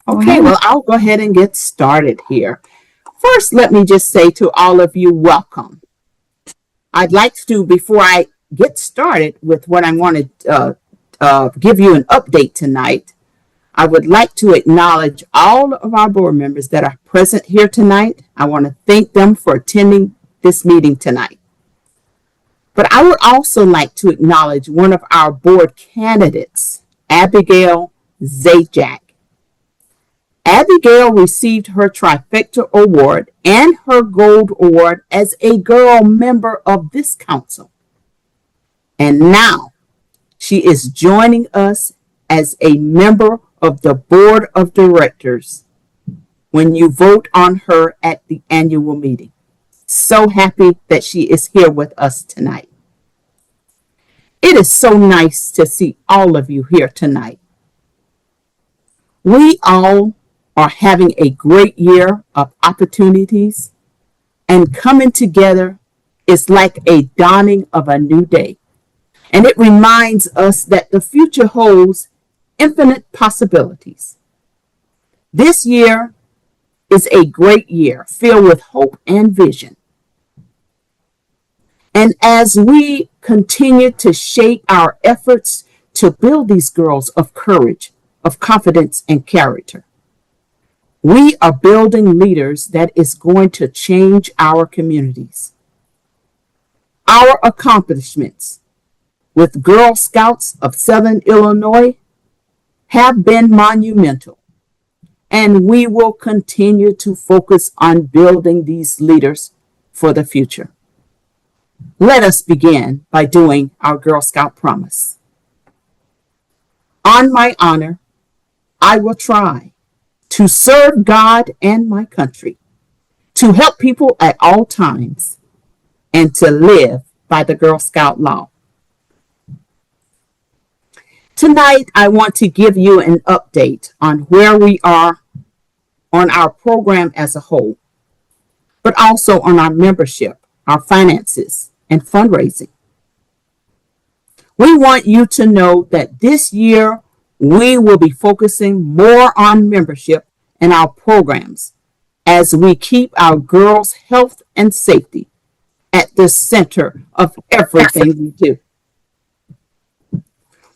Okay, well, I'll go ahead and get started here. First, let me just say to all of you, welcome. I'd like to, before I get started with what I want to give you an update tonight, I would like to acknowledge all of our board members that are present here tonight. I want to thank them for attending this meeting tonight. But I would also like to acknowledge one of our board candidates, Abigail Zajac. Abigail received her Trifecta Award and her Gold Award as a girl member of this council. And now she is joining us as a member of the Board of Directors when you vote on her at the annual meeting. So happy that she is here with us tonight. It is so nice to see all of you here tonight. We all are having a great year of opportunities, and coming together is like a dawning of a new day. And it reminds us that the future holds infinite possibilities. This year is a great year filled with hope and vision. And as we continue to shape our efforts to build these girls of courage, of confidence, and character, we are building leaders that is going to change our communities. Our accomplishments with Girl Scouts of Southern Illinois have been monumental, and we will continue to focus on building these leaders for the future. Let us begin by doing our Girl Scout promise. On my honor, I will try to serve God and my country, to help people at all times, and to live by the Girl Scout law. Tonight, I want to give you an update on where we are on our program as a whole, but also on our membership, our finances, and fundraising. We want you to know that this year we will be focusing more on membership and our programs as we keep our girls' health and safety at the center of everything we do.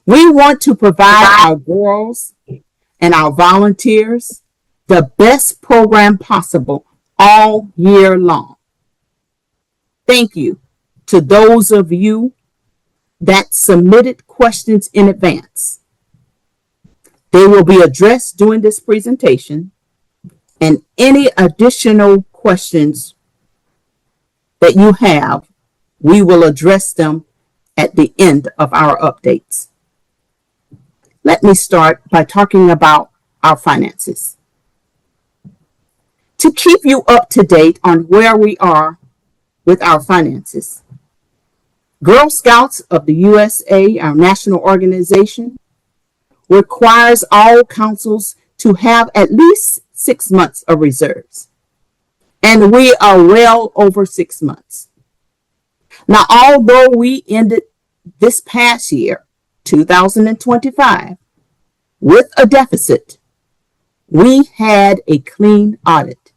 We want to provide our girls and our volunteers the best program possible all year long. Thank you to those of you that submitted questions in advance. They will be addressed during this presentation, and any additional questions that you have, we will address them at the end of our updates. Let me start by talking about our finances. To keep you up to date on where we are with our finances, Girl Scouts of the USA, our national organization, requires all councils to have at least 6 months of reserves. And we are well over 6 months. Now, although we ended this past year, 2025, with a deficit, we had a clean audit.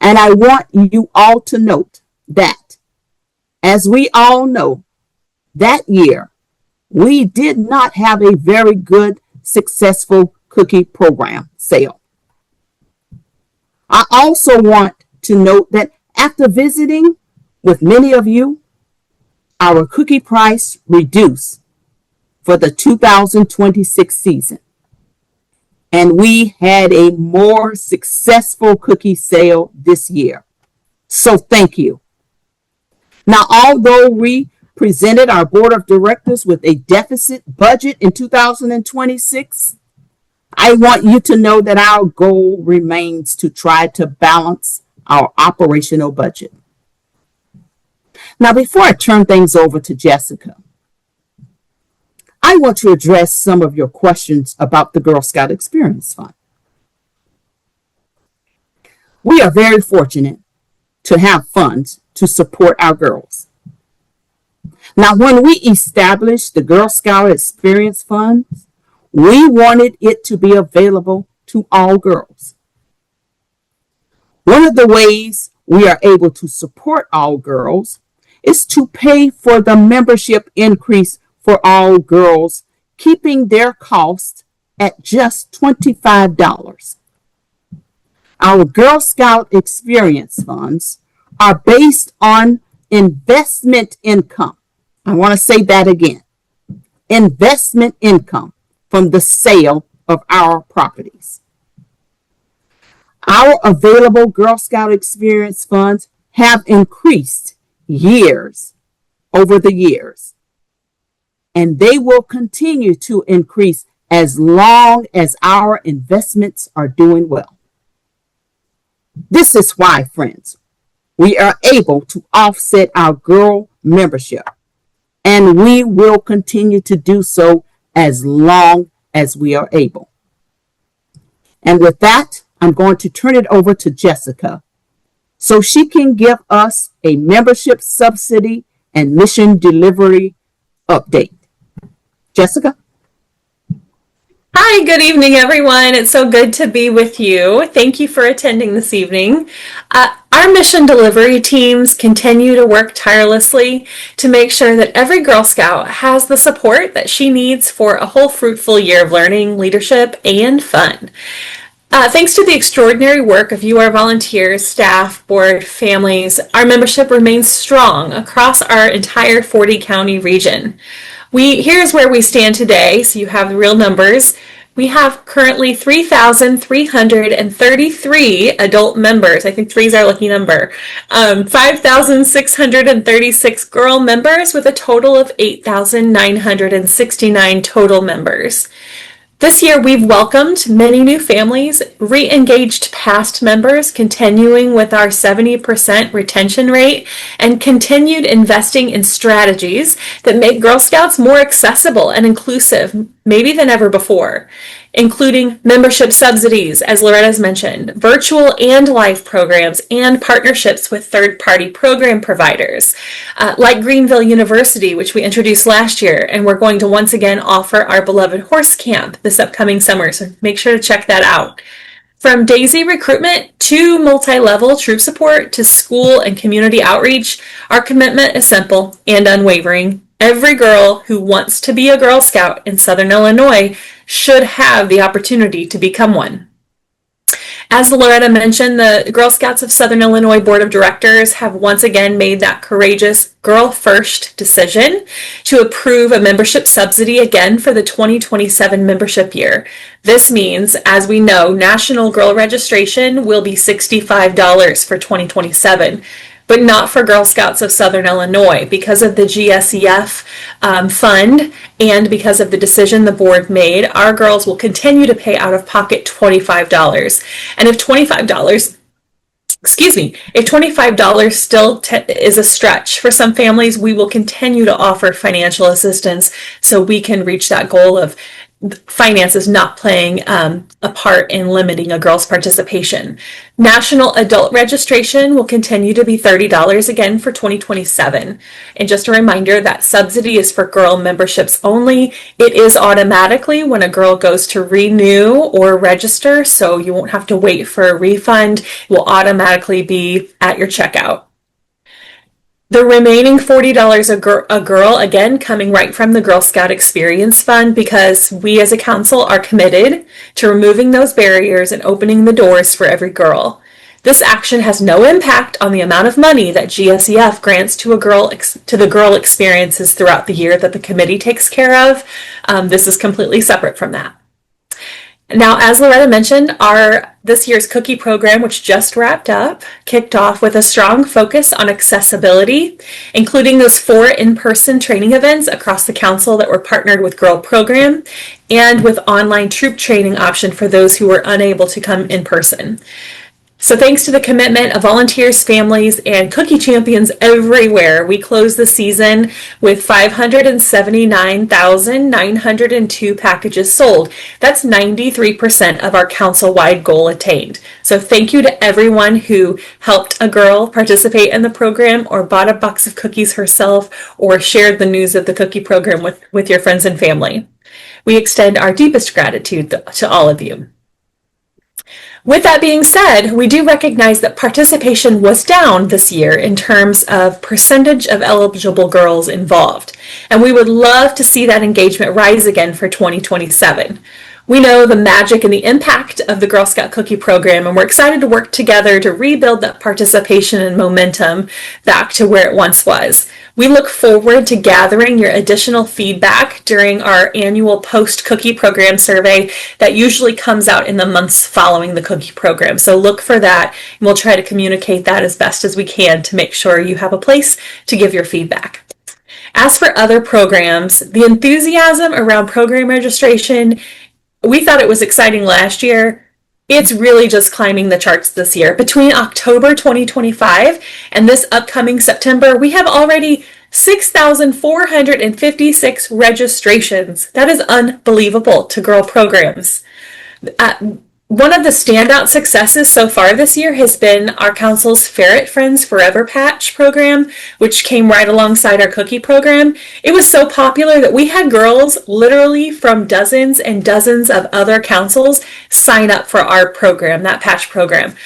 And I want you all to note that, as we all know, that year, we did not have a very good, successful cookie program sale. I also want to note that after visiting with many of you, our cookie price reduced for the 2026 season. And we had a more successful cookie sale this year. So thank you. Now, although we presented our board of directors with a deficit budget in 2026, I want you to know that our goal remains to try to balance our operational budget. Now, before I turn things over to Jessica, I want to address some of your questions about the Girl Scout Experience Fund. We are very fortunate to have funds to support our girls. Now, when we established the Girl Scout Experience Fund, we wanted it to be available to all girls. One of the ways we are able to support all girls is to pay for the membership increase for all girls, keeping their cost at just $25. Our Girl Scout Experience Funds are based on investment income. I want to say that again. Investment income from the sale of our properties. Our available Girl Scout Experience Funds have increased years over the years, and they will continue to increase as long as our investments are doing well. This is why, friends, we are able to offset our girl membership, and we will continue to do so as long as we are able. And with that, I'm going to turn it over to Jessica so she can give us a membership subsidy and mission delivery update. Jessica? Hi, good evening, everyone. It's so good to be with you. Thank you for attending this evening. Our mission delivery teams continue to work tirelessly to make sure that every Girl Scout has the support that she needs for a whole fruitful year of learning, leadership, and fun. Thanks to the extraordinary work of you, our volunteers, staff, board, families, our membership remains strong across our entire 40-county region. Here's where we stand today, so you have the real numbers. We have currently 3,333 adult members. I think 3 is our lucky number. 5,636 girl members with a total of 8,969 total members. This year, we've welcomed many new families, re-engaged past members, continuing with our 70% retention rate, and continued investing in strategies that make Girl Scouts more accessible and inclusive, maybe than ever before, including membership subsidies, as Loretta's mentioned, virtual and live programs, and partnerships with third-party program providers, like Greenville University, which we introduced last year, and we're going to once again offer our beloved horse camp this upcoming summer, so make sure to check that out. From Daisy recruitment to multi-level troop support to school and community outreach, our commitment is simple and unwavering. Every girl who wants to be a Girl Scout in Southern Illinois should have the opportunity to become one. As Loretta mentioned, the Girl Scouts of Southern Illinois Board of Directors have once again made that courageous girl first decision to approve a membership subsidy again for the 2027 membership year. This means, as we know, national girl registration will be $65 for 2027. But not for Girl Scouts of Southern Illinois because of the GSEF fund and because of the decision the board made. Our girls will continue to pay out of pocket $25. And if $25 still is a stretch for some families, we will continue to offer financial assistance so we can reach that goal of finances not playing a part in limiting a girl's participation. National adult registration will continue to be $30 again for 2027. And just a reminder, that subsidy is for girl memberships only. It is automatically when a girl goes to renew or register, so you won't have to wait for a refund. It will automatically be at your checkout. The remaining $40 a girl, again, coming right from the Girl Scout Experience Fund, because we as a council are committed to removing those barriers and opening the doors for every girl. This action has no impact on the amount of money that GSEF grants to the girl experiences throughout the year that the committee takes care of. This is completely separate from that. Now, as Loretta mentioned, this year's cookie program, which just wrapped up, kicked off with a strong focus on accessibility, including those 4 in-person training events across the council that were partnered with Girl Program, and with online troop training option for those who were unable to come in person. So thanks to the commitment of volunteers, families, and cookie champions everywhere, we closed the season with 579,902 packages sold. That's 93% of our council-wide goal attained. So thank you to everyone who helped a girl participate in the program or bought a box of cookies herself or shared the news of the cookie program with your friends and family. We extend our deepest gratitude to all of you. With that being said, we do recognize that participation was down this year in terms of percentage of eligible girls involved, and we would love to see that engagement rise again for 2027. We know the magic and the impact of the Girl Scout Cookie Program, and we're excited to work together to rebuild that participation and momentum back to where it once was. We look forward to gathering your additional feedback during our annual post-cookie program survey that usually comes out in the months following the cookie program. So look for that, and we'll try to communicate that as best as we can to make sure you have a place to give your feedback. As for other programs, the enthusiasm around program registration, we thought it was exciting last year. It's really just climbing the charts this year. Between October 2025 and this upcoming September, we have already 6,456 registrations. That is unbelievable to girl programs. One of the standout successes so far this year has been our council's Ferret Friends Forever Patch program, which came right alongside our cookie program. It was so popular that we had girls literally from dozens and dozens of other councils sign up for our program, that patch program.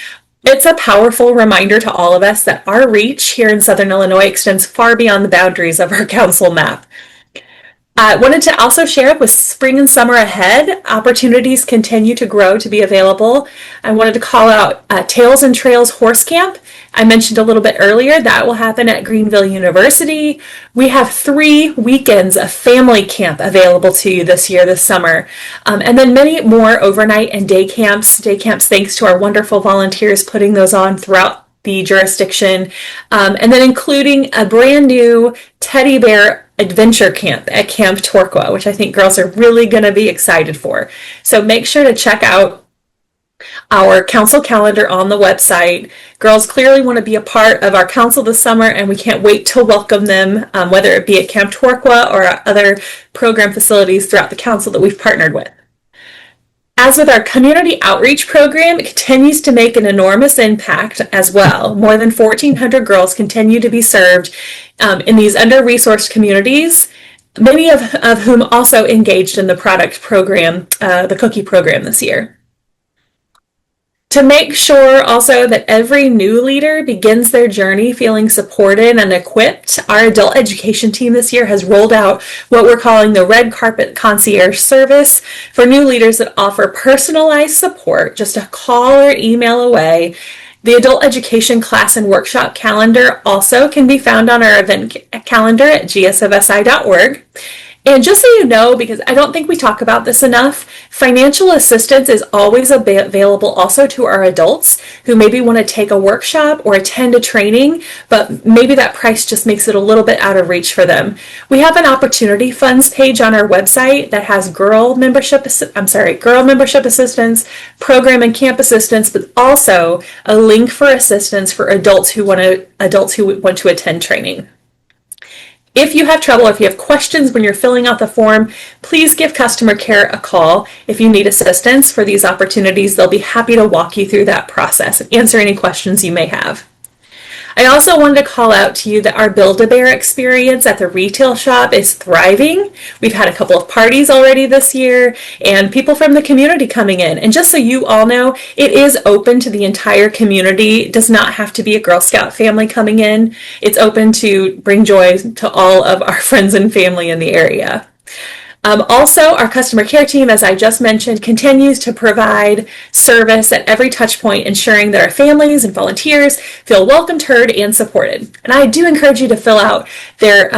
It's a powerful reminder to all of us that our reach here in Southern Illinois extends far beyond the boundaries of our council map. I wanted to also share with spring and summer ahead, opportunities continue to grow to be available. I wanted to call out Tails and Trails Horse Camp. I mentioned a little bit earlier that will happen at Greenville University. We have 3 weekends of family camp available to you this year, this summer. And then many more overnight and day camps thanks to our wonderful volunteers putting those on throughout the jurisdiction, and then including a brand new teddy bear adventure camp at Camp Torqua, which I think girls are really going to be excited for. So make sure to check out our council calendar on the website. Girls clearly want to be a part of our council this summer, and we can't wait to welcome them, whether it be at Camp Torqua or other program facilities throughout the council that we've partnered with. As with our community outreach program, it continues to make an enormous impact as well. More than 1,400 girls continue to be served in these under-resourced communities, many of whom also engaged in the product program, the cookie program this year. To make sure also that every new leader begins their journey feeling supported and equipped, our adult education team this year has rolled out what we're calling the Red Carpet Concierge Service for new leaders that offer personalized support just a call or email away. The adult education class and workshop calendar also can be found on our event calendar at GSofSI.org. And just so you know, because I don't think we talk about this enough, financial assistance is always available also to our adults who maybe want to take a workshop or attend a training, but maybe that price just makes it a little bit out of reach for them. We have an opportunity funds page on our website that has girl membership assistance, program and camp assistance, but also a link for assistance for adults who want to attend training. If you have trouble, if you have questions when you're filling out the form, please give customer care a call. If you need assistance for these opportunities, they'll be happy to walk you through that process and answer any questions you may have. I also wanted to call out to you that our Build-A-Bear experience at the retail shop is thriving. We've had a couple of parties already this year and people from the community coming in. And just so you all know, it is open to the entire community. It does not have to be a Girl Scout family coming in. It's open to bring joy to all of our friends and family in the area. Also, our customer care team, as I just mentioned, continues to provide service at every touch point, ensuring that our families and volunteers feel welcomed, heard, and supported. And I do encourage you to fill out their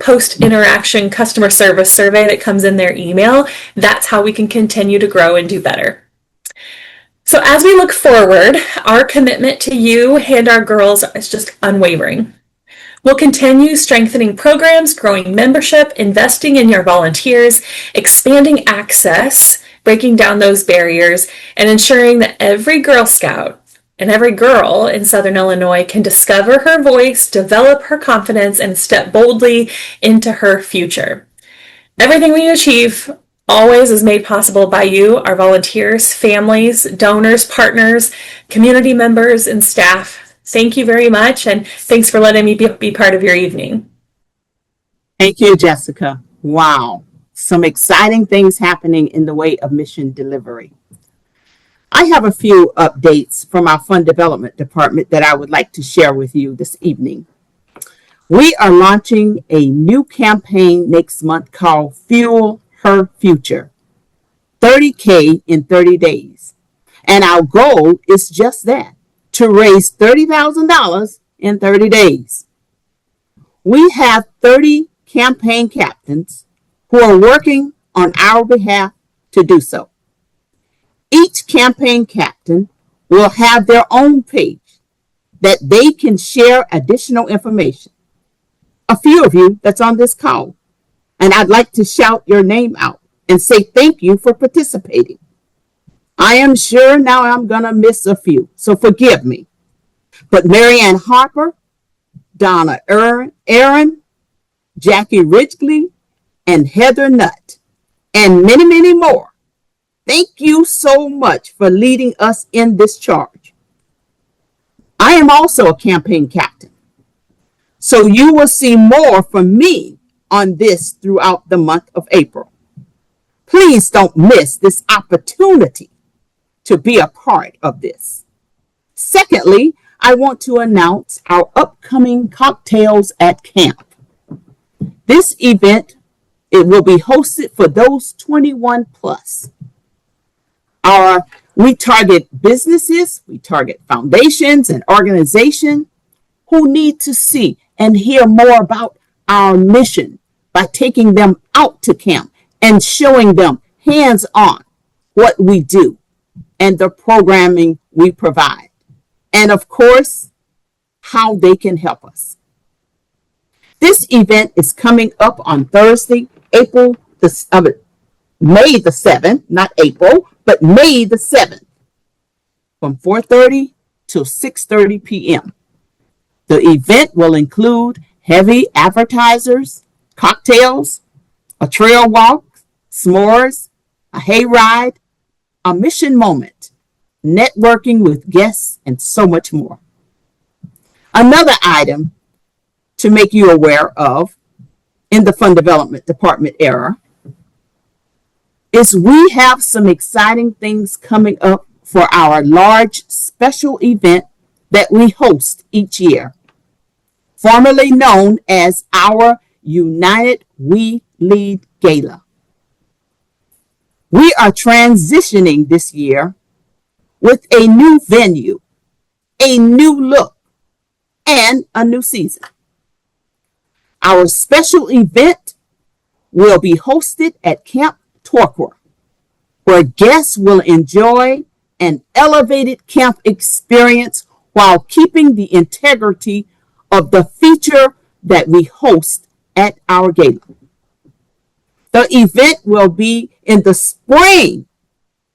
post-interaction customer service survey that comes in their email. That's how we can continue to grow and do better. So as we look forward, our commitment to you and our girls is just unwavering. We'll continue strengthening programs, growing membership, investing in your volunteers, expanding access, breaking down those barriers, and ensuring that every Girl Scout and every girl in Southern Illinois can discover her voice, develop her confidence, and step boldly into her future. Everything we achieve always is made possible by you, our volunteers, families, donors, partners, community members, and staff. Thank you very much, and thanks for letting me be part of your evening. Thank you, Jessica. Wow. Some exciting things happening in the way of mission delivery. I have a few updates from our Fund Development Department that I would like to share with you this evening. We are launching a new campaign next month called Fuel Her Future, 30K in 30 days. And our goal is just that, to raise $30,000 in 30 days. We have 30 campaign captains who are working on our behalf to do so. Each campaign captain will have their own page that they can share additional information. A few of you that's on this call, and I'd like to shout your name out and say thank you for participating. I am sure now I'm going to miss a few, so forgive me. But Marianne Harper, Donna Aaron, Jackie Ridgely, and Heather Nutt, and many, many more. Thank you so much for leading us in this charge. I am also a campaign captain, so you will see more from me on this throughout the month of April. Please don't miss this opportunity to be a part of this. Secondly, I want to announce our upcoming Cocktails at Camp. This event, it will be hosted for those 21 plus. We target businesses, we target foundations and organizations who need to see and hear more about our mission by taking them out to camp and showing them hands-on what we do and the programming we provide. And of course, how they can help us. This event is coming up on Thursday, May the 7th, not April, but May the 7th, from 4:30 to 6:30 p.m. The event will include heavy appetizers, cocktails, a trail walk, s'mores, a hayride, a mission moment, networking with guests, and so much more. Another item to make you aware of in the Fund Development Department era is we have some exciting things coming up for our large special event that we host each year, formerly known as our United We Lead Gala. We are transitioning this year with a new venue, a new look, and a new season. Our special event will be hosted at Camp Torquay, where guests will enjoy an elevated camp experience while keeping the integrity of the feature that we host at our gala. The event will be in the spring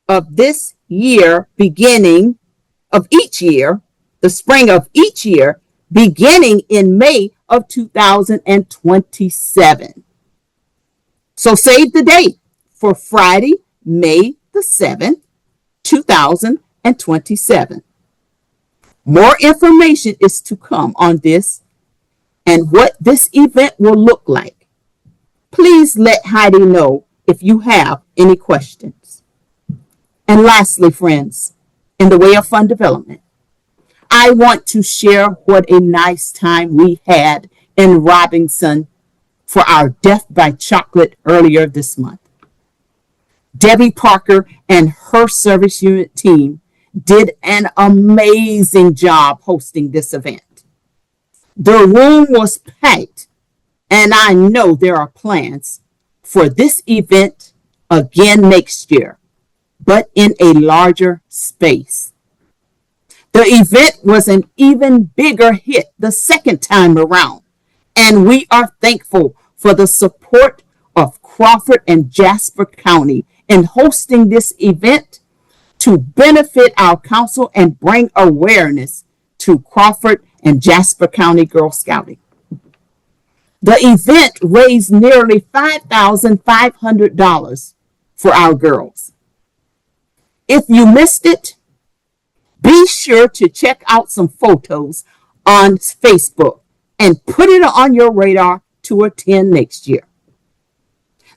of this year, beginning of each year, the spring of each year, beginning in May of 2027. So save the date for Friday, May the 7th, 2027. More information is to come on this and what this event will look like. Please let Heidi know if you have any questions. And lastly, friends, in the way of fund development, I want to share what a nice time we had in Robinson for our Death by Chocolate earlier this month. Debbie Parker and her service unit team did an amazing job hosting this event. The room was packed, and I know there are plans for this event again next year, but in a larger space. The event was an even bigger hit the second time around, and we are thankful for the support of Crawford and Jasper County in hosting this event to benefit our council and bring awareness to Crawford and Jasper County Girl Scouting. The event raised nearly $5,500 for our girls. If you missed it, be sure to check out some photos on Facebook and put it on your radar to attend next year.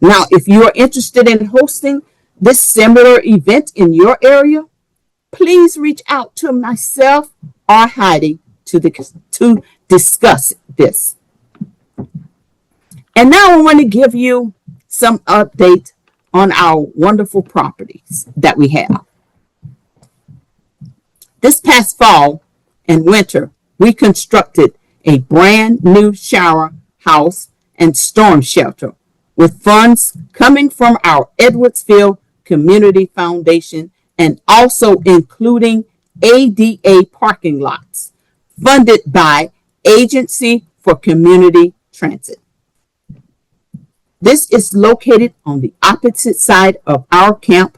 Now, if you are interested in hosting this similar event in your area, please reach out to myself or Heidi to discuss this. And now I want to give you some update on our wonderful properties that we have. This past fall and winter, we constructed a brand new shower house and storm shelter with funds coming from our Edwardsville Community Foundation and also including ADA parking lots funded by Agency for Community Transit. This is located on the opposite side of our camp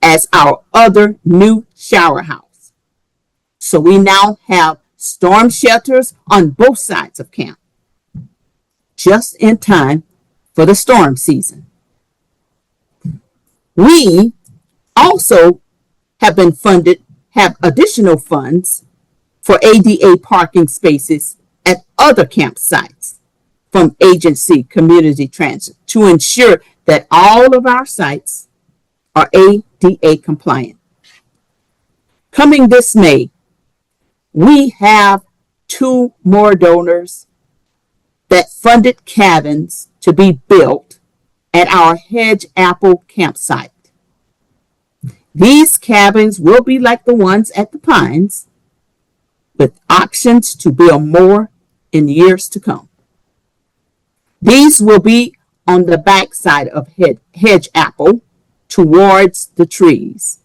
as our other new shower house. So we now have storm shelters on both sides of camp, just in time for the storm season. We also have additional funds for ADA parking spaces at other campsites from Agency Community Transit to ensure that all of our sites are ADA compliant. Coming this May, we have 2 more donors that funded cabins to be built at our Hedge Apple campsite. These cabins will be like the ones at the Pines, with options to build more in years to come. These will be on the backside of Hedge Apple towards the trees.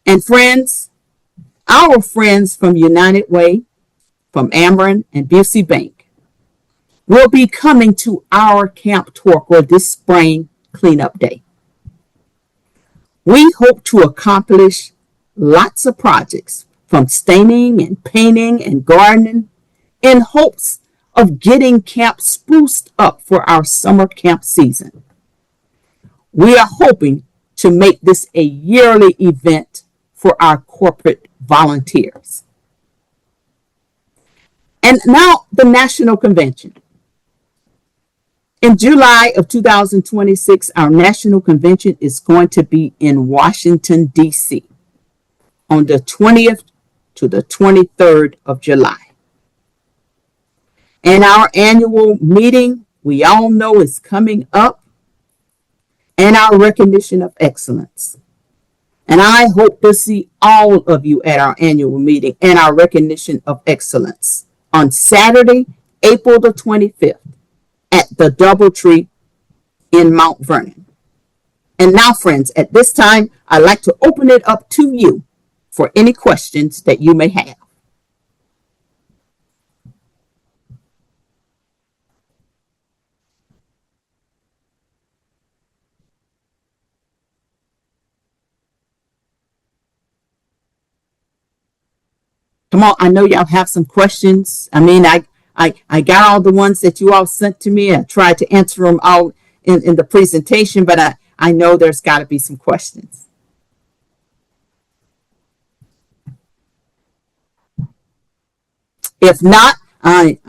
And friends, our friends from United Way, from Ameren and Busey Bank, will be coming to our Camp Torquay this spring cleanup day. We hope to accomplish lots of projects from staining and painting and gardening in hopes of getting camp spruced up for our summer camp season. We are hoping to make this a yearly event for our corporate volunteers. And now the National Convention. In July of 2026, our National Convention is going to be in Washington, D.C. on the 20th to the 23rd of July. And our annual meeting, we all know, is coming up, and our recognition of excellence. And I hope to see all of you at our annual meeting and our recognition of excellence on Saturday, April the 25th at the Doubletree in Mount Vernon. And now, friends, at this time, I'd like to open it up to you for any questions that you may have. Come on, I know y'all have some questions. I mean, I got all the ones that you all sent to me. I tried to answer them all in the presentation, but I know there's got to be some questions. If not, I'm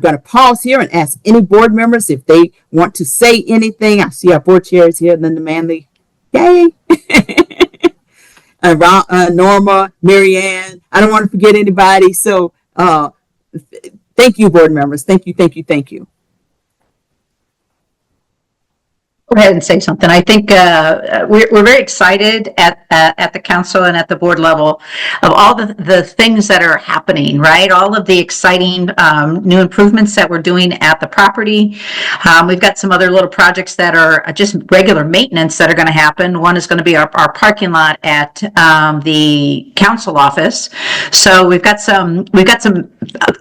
going to pause here and ask any board members if they want to say anything. I see our board chairs here, Linda Manley. Yay! Norma, Marianne. I don't want to forget anybody. So thank you, board members. Thank you, thank you, thank you. Go ahead and say something. I think we're very excited at the council and at the board level of all the things that are happening, right? All of the exciting new improvements that we're doing at the property. We've got some other little projects that are just regular maintenance that are going to happen. One is going to be our parking lot at the council office. So we've got some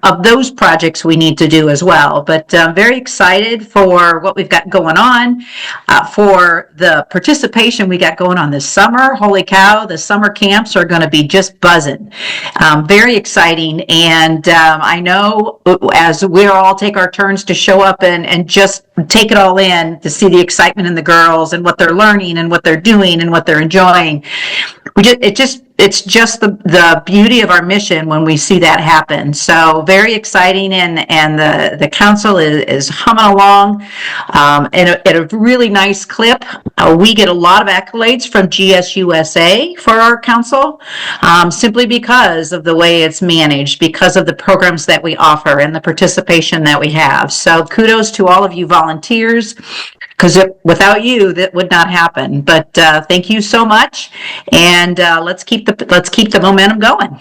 of those projects we need to do as well. But very excited for what we've got going on. For the participation we got going on this summer. Holy cow, the summer camps are going to be just buzzing. Very exciting. And I know as we all take our turns to show up and just take it all in, to see the excitement in the girls and what they're learning and what they're doing and what they're enjoying. it's just the beauty of our mission when we see that happen. So very exciting, and the council is humming along at a really nice clip. We get a lot of accolades from GSUSA for our council, simply because of the way it's managed, because of the programs that we offer and the participation that we have. So kudos to all of you volunteers, because without you, that would not happen. But thank you so much, and let's keep the momentum going.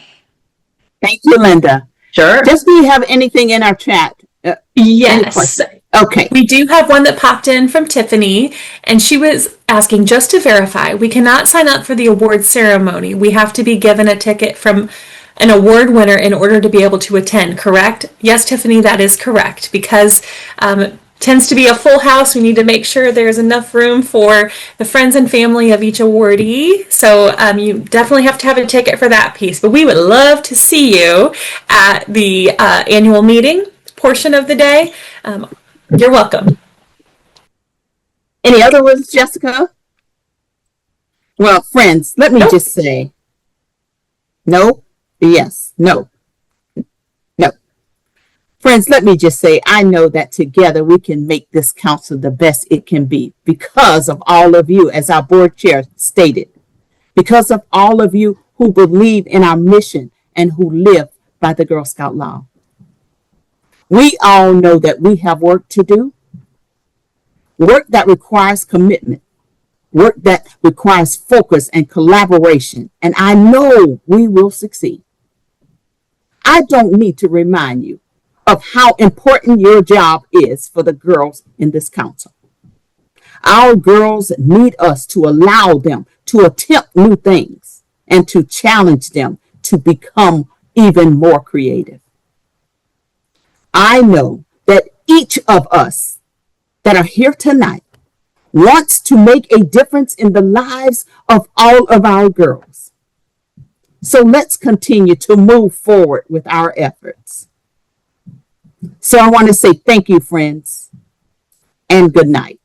Thank you, Linda. Sure. Does we have anything in our chat? Yes. Okay. We do have one that popped in from Tiffany, and she was asking, just to verify, we cannot sign up for the award ceremony. We have to be given a ticket from an award winner in order to be able to attend, correct? Yes, Tiffany, that is correct, because it tends to be a full house. We need to make sure there's enough room for the friends and family of each awardee. So you definitely have to have a ticket for that piece. But we would love to see you at the annual meeting portion of the day. You're welcome. Any other words, Jessica? Well, friends, let me just say no, yes, no, no. Friends, let me just say, I know that together we can make this council the best it can be because of all of you, as our board chair stated, because of all of you who believe in our mission and who live by the Girl Scout law. We all know that we have work to do, work that requires commitment, work that requires focus and collaboration, and I know we will succeed. I don't need to remind you of how important your job is for the girls in this council. Our girls need us to allow them to attempt new things and to challenge them to become even more creative. I know that each of us that are here tonight wants to make a difference in the lives of all of our girls. So let's continue to move forward with our efforts. So I want to say thank you, friends, and good night.